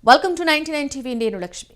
Welcome to 99 TV. నేను లక్ష్మి.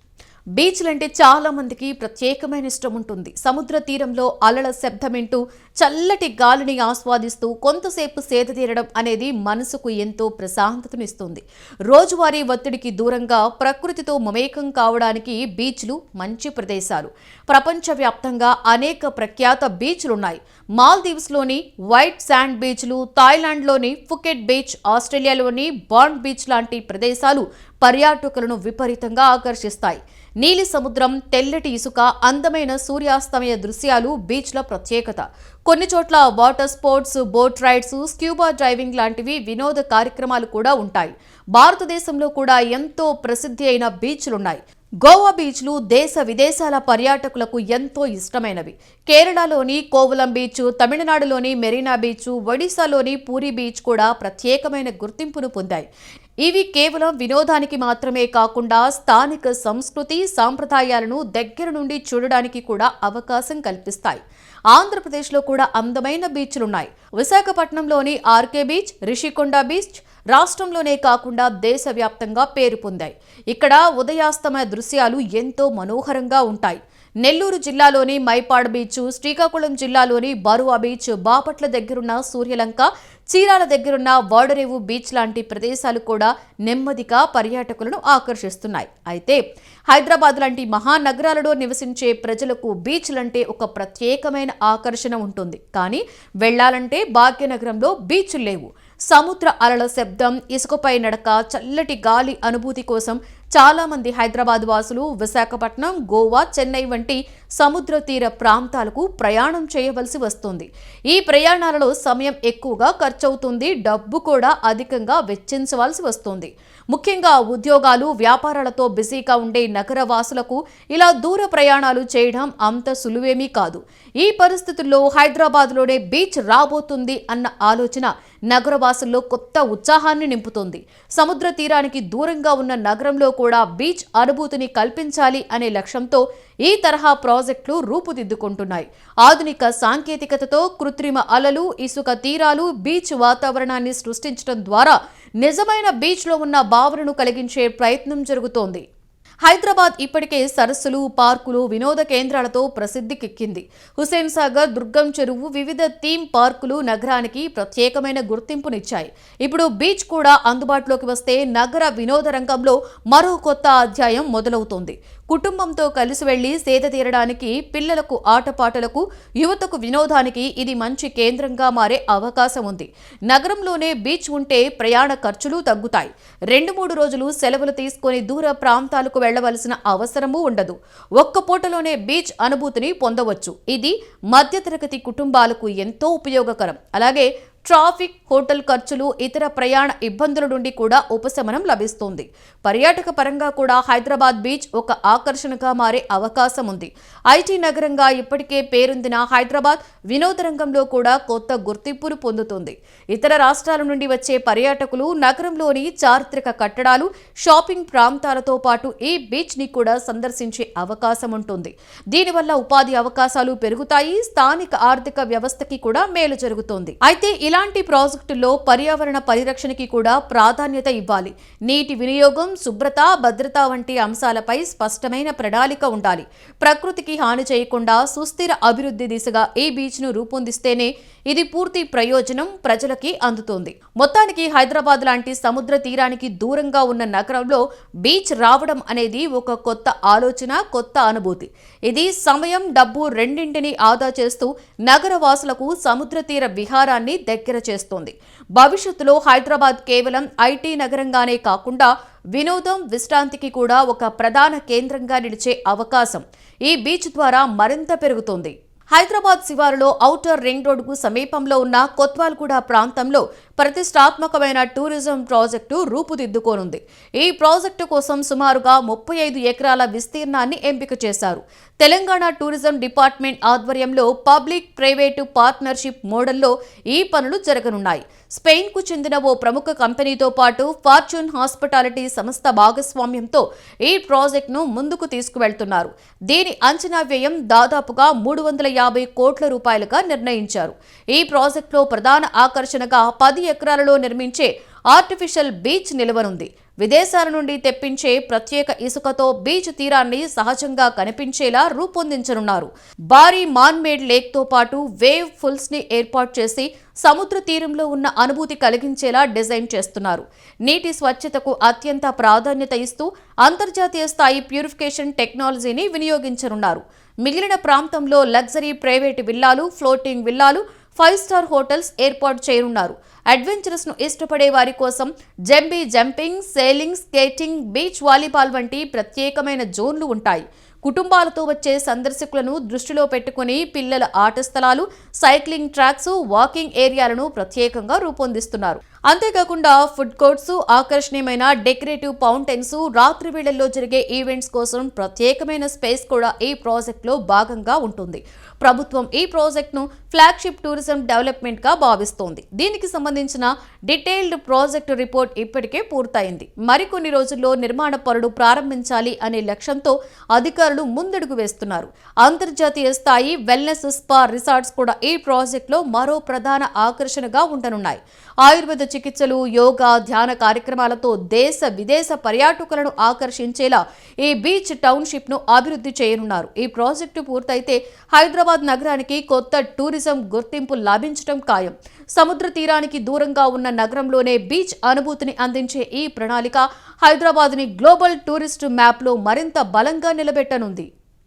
బీచ్లంటే చాలా మందికి ప్రత్యేకమైన ఇష్టం ఉంటుంది. సముద్ర తీరంలో అలల శబ్దం వింటూ చల్లటి గాలిని ఆస్వాదిస్తూ కొంతసేపు సేద తీరడం అనేది మనసుకు ఎంతో ప్రశాంతతనిస్తుంది. రోజువారీ ఒత్తిడికి దూరంగా ప్రకృతితో మమేకం కావడానికి బీచ్లు మంచి ప్రదేశాలు. ప్రపంచవ్యాప్తంగా అనేక ప్రఖ్యాత బీచ్లున్నాయి. మాల్దీవ్స్లోని వైట్ శాండ్ బీచ్లు, థాయిలాండ్లోని ఫుకెట్ బీచ్, ఆస్ట్రేలియాలోని బాండ్ బీచ్ లాంటి ప్రదేశాలు పర్యాటకులను విపరీతంగా ఆకర్షిస్తాయి. నీలి సముద్రం, తెల్లటి ఇసుక, అందమైన సూర్యాస్తమయ దృశ్యాలు బీచ్ల ప్రత్యేకత. కొన్ని చోట్ల water sports, boat rides, scuba driving లాంటివి వినోద కార్యక్రమాలు కూడా ఉంటాయి. భారతదేశంలో కూడా ఎంతో ప్రసిద్ధి అయిన బీచ్లున్నాయి. గోవా బీచ్లు దేశ విదేశాల పర్యాటకులకు ఎంతో ఇష్టమైనవి. కేరళలోని కోవలం బీచ్, తమిళనాడులోని మెరీనా బీచ్, ఒడిశాలోని పూరి బీచ్ కూడా ప్రత్యేకమైన గుర్తింపును పొందాయి. ఇవి కేవలం వినోదానికి మాత్రమే కాకుండా స్థానిక సంస్కృతి, సాంప్రదాయాలను దగ్గర నుండి చూడడానికి కూడా అవకాశం కల్పిస్తాయి. ఆంధ్రప్రదేశ్లో కూడా అందమైన బీచ్లున్నాయి. విశాఖపట్నంలోని ఆర్కే బీచ్, రిషికొండ బీచ్ రాష్ట్రంలోనే కాకుండా దేశవ్యాప్తంగా పేరు పొందాయి. ఇక్కడ ఉదయాస్తమయ దృశ్యాలు ఎంతో మనోహరంగా ఉంటాయి. నెల్లూరు జిల్లాలోని మైపాడ్ బీచ్, శ్రీకాకుళం జిల్లాలోని బరువా బీచ్, బాపట్ల దగ్గరున్న సూర్యలంక, చీరాల దగ్గరున్న వాడరేవు బీచ్ లాంటి ప్రదేశాలు కూడా నెమ్మదిగా పర్యాటకులను ఆకర్షిస్తున్నాయి. అయితే హైదరాబాద్ లాంటి మహానగరాలలో నివసించే ప్రజలకు బీచ్లంటే ఒక ప్రత్యేకమైన ఆకర్షణ ఉంటుంది. కానీ వెళ్లాలంటే భాగ్యనగరంలో బీచ్లు లేవు. సముద్ర అలల శబ్దం, ఇసుకపై నడక, చల్లటి గాలి అనుభూతి కోసం చాలా మంది హైదరాబాద్ వాసులు విశాఖపట్నం, గోవా, చెన్నై వంటి సముద్ర తీర ప్రాంతాలకు ప్రయాణం చేయవలసి వస్తుంది. ఈ ప్రయాణాలలో సమయం ఎక్కువగా ఖర్చవుతుంది, డబ్బు కూడా అధికంగా వెచ్చించవలసి వస్తుంది. ముఖ్యంగా ఉద్యోగాలు, వ్యాపారాలతో బిజీగా ఉండే నగర వాసులకు ఇలా దూర ప్రయాణాలు చేయడం అంత సులువేమీ కాదు. ఈ పరిస్థితుల్లో హైదరాబాద్లోనే బీచ్ రాబోతుంది అన్న ఆలోచన నగరవాసుల్లో కొత్త ఉత్సాహాన్ని నింపుతుంది. సముద్ర తీరానికి దూరంగా ఉన్న నగరంలో కూడా బీచ్ అనుభూతిని కల్పించాలి అనే లక్ష్యంతో ఈ తరహా ప్రాజెక్టులు రూపుదిద్దుకుంటున్నాయి. ఆధునిక సాంకేతికతతో కృత్రిమ అలలు, ఇసుక తీరాలు, బీచ్ వాతావరణాన్ని సృష్టించడం ద్వారా నిజమైన బీచ్లో ఉన్న భావనను కలిగించే ప్రయత్నం జరుగుతోంది. హైదరాబాద్ ఇప్పటికే సరస్సులు, పార్కులు, వినోద కేంద్రాలతో ప్రసిద్ధికెక్కింది. హుస్సేన్ సాగర్, దుర్గం చెరువు, వివిధ థీమ్ పార్కులు నగరానికి ప్రత్యేకమైన గుర్తింపునిచ్చాయి. ఇప్పుడు బీచ్ కూడా అందుబాటులోకి వస్తే నగర వినోద రంగంలో మరో కొత్త అధ్యాయం మొదలవుతోంది. కుటుంబంతో కలిసి వెళ్లి సేద తీరడానికి, పిల్లలకు ఆటపాటలకు, యువతకు వినోదానికి ఇది మంచి కేంద్రంగా మారే అవకాశం ఉంది. నగరంలోనే బీచ్ ఉంటే ప్రయాణ ఖర్చులు తగ్గుతాయి. 2-3 రోజులు సెలవులు తీసుకొని దూర ప్రాంతాలకు వెళ్లవలసిన అవసరమూ ఉండదు. ఒక్క పూటలోనే బీచ్ అనుభూతిని పొందవచ్చు. ఇది మధ్యతరగతి కుటుంబాలకు ఎంతో ఉపయోగకరం. అలాగే ట్రాఫిక్, హోటల్ ఖర్చులు, ఇతర ప్రయాణ ఇబ్బందుల నుండి కూడా ఉపశమనం లభిస్తుంది. పర్యాటక పరంగా కూడా హైదరాబాద్ బీచ్ ఒక ఆకర్షణగా మారే అవకాశం ఉంది. ఐటీ నగరంగా ఇప్పటికే పేరొందిన హైదరాబాద్ వినోద రంగంలో కూడా కొత్త గుర్తింపును పొందుతుంది. ఇతర రాష్ట్రాల నుండి వచ్చే పర్యాటకులు నగరంలోని చారిత్రక కట్టడాలు, షాపింగ్ ప్రాంతాలతో పాటు ఈ బీచ్ ని కూడా సందర్శించే అవకాశం ఉంటుంది. దీనివల్ల ఉపాధి అవకాశాలు పెరుగుతాయి, స్థానిక ఆర్థిక వ్యవస్థకి కూడా మేలు జరుగుతోంది. అయితే ఇలాంటి ప్రాజెక్టుల్లో పర్యావరణ పరిరక్షణకి కూడా ప్రాధాన్యత ఇవ్వాలి. నీటి వినియోగం, శుభ్రత, భద్రత వంటి అంశాలపై స్పష్టమైన ప్రణాళిక ఉండాలి. ప్రకృతికి హాని చేయకుండా సుస్థిర అభివృద్ధి దిశగా ఈ బీచ్ను రూపొందిస్తేనే ఇది పూర్తి ప్రయోజనం ప్రజలకి అందుతుంది. మొత్తానికి హైదరాబాద్ లాంటి సముద్ర తీరానికి దూరంగా ఉన్న నగరంలో బీచ్ రావడం అనేది ఒక కొత్త ఆలోచన, కొత్త అనుభూతి. ఇది సమయం, డబ్బు రెండింటినీ ఆదా చేస్తూ నగర వాసులకు సముద్ర తీర విహారాన్ని దగ్గర చేస్తోంది. భవిష్యత్తులో హైదరాబాద్ కేవలం ఐటీ నగరంగానే కాకుండా వినోదం, విశ్రాంతికి కూడా ఒక ప్రధాన కేంద్రంగా నిలిచే అవకాశం ఈ బీచ్ ద్వారా మరింత పెరుగుతోంది. హైదరాబాద్ శివారులో ఔటర్ రింగ్ రోడ్డుకు సమీపంలో ఉన్న కొత్వాల్గూడ ప్రాంతంలో ప్రతిష్టాత్మకమైన టూరిజం ప్రాజెక్టు రూపుదిద్దుకోనుంది. ఈ ప్రాజెక్టు కోసం సుమారుగా 35 ఎకరాల విస్తీర్ణాన్ని ఎంపిక చేశారు. తెలంగాణ టూరిజం డిపార్ట్మెంట్ ఆధ్వర్యంలో పబ్లిక్ ప్రైవేటు పార్ట్నర్షిప్ మోడల్లో ఈ పనులు జరగనున్నాయి. స్పెయిన్కు చెందిన ఓ ప్రముఖ కంపెనీతో పాటు ఫార్చ్యూన్ హాస్పిటాలిటీ సంస్థ భాగస్వామ్యంతో ఈ ప్రాజెక్టును ముందుకు తీసుకువెళ్తున్నారు. దీని అంచనా వ్యయం దాదాపుగా 350 కోట్ల రూపాయలుగా నిర్ణయించారు. ఈ ప్రాజెక్టులో ప్రధాన ఆకర్షణగా 10 ఎకరాలలో నిర్మించే ఆర్టిఫిషియల్ బీచ్ నిలవనుంది. విదేశాల నుండి తెప్పించే ప్రత్యేక ఇసుకతో బీచ్ తీరాన్ని సహజంగా కనిపించేలా రూపొందించనున్నారు. భారీ మాన్మేడ్ లేక్తో పాటు వేవ్ ఫుల్స్ ని ఏర్పాటు చేసి సముద్ర తీరంలో ఉన్న అనుభూతి కలిగించేలా డిజైన్ చేస్తున్నారు. నీటి స్వచ్ఛతకు అత్యంత ప్రాధాన్యత ఇస్తూ అంతర్జాతీయ స్థాయి ప్యూరిఫికేషన్ టెక్నాలజీని వినియోగించనున్నారు. మిగిలిన ప్రాంతంలో లగ్జరీ ప్రైవేటు విల్లాలు, ఫ్లోటింగ్ విల్లాలు, 5 స్టార్ హోటల్స్ ఏర్పాటు చేయనున్నారు. అడ్వెంచరస్ ను ఇష్టపడే వారి కోసం jumping, sailing, skating, beach volleyball వంటి ప్రత్యేకమైన జోన్లు ఉంటాయి. కుటుంబాలతో వచ్చే సందర్శకులను దృష్టిలో పెట్టుకుని పిల్లల ఆట స్థలాలు, సైక్లింగ్ ట్రాక్స్, వాకింగ్ ఏరియాలను ప్రత్యేకంగా రూపొందిస్తున్నారు. అంతేకాకుండా ఫుడ్ కోర్ట్స్, ఆకర్షణీయమైన డెకరేటివ్ ఫౌంటైన్స్, రాత్రి వేళల్లో జరిగే ఈవెంట్స్ కోసం ప్రత్యేకమైన స్పేస్ కూడా ఈ ప్రాజెక్టులో భాగంగా ఉంటుంది. ప్రభుత్వం ఈ ప్రాజెక్టును ఫ్లాగ్షిప్ టూరిజం డెవలప్మెంట్ గా భావిస్తోంది. దీనికి సంబంధించిన డీటెయిల్డ్ ప్రాజెక్టు రిపోర్ట్ ఇప్పటికే పూర్తయింది. మరికొన్ని రోజుల్లో నిర్మాణ పనులు ప్రారంభించాలి అనే లక్ష్యంతో అధికారులు ముందడుగు వేస్తున్నారు. అంతర్జాతీయ స్థాయి వెల్నెస్ స్పా రిసార్ట్స్ కూడా ఈ ప్రాజెక్టులో మరో ప్రధాన ఆకర్షణగా ఉండనున్నాయి. ఆయుర్వేద చికిత్సలు, యోగా, ధ్యాన కార్యక్రమాలతో దేశ విదేశ పర్యాటకులను ఆకర్షించేలా ఈ బీచ్ టౌన్షిప్ ను అభివృద్ధి చేయనున్నారు. ఈ ప్రాజెక్టు పూర్తయితే హైదరాబాద్ నగరానికి కొత్త టూరిజం గుర్తింపు లభించడం ఖాయం. సముద్ర తీరానికి దూరంగా ఉన్న నగరంలోనే బీచ్ అనుభూతిని అందించే ఈ ప్రణాళిక హైదరాబాద్ ని గ్లోబల్ టూరిస్ట్ మ్యాప్ లో మరింత బలంగా నిలబెట్టనుంది.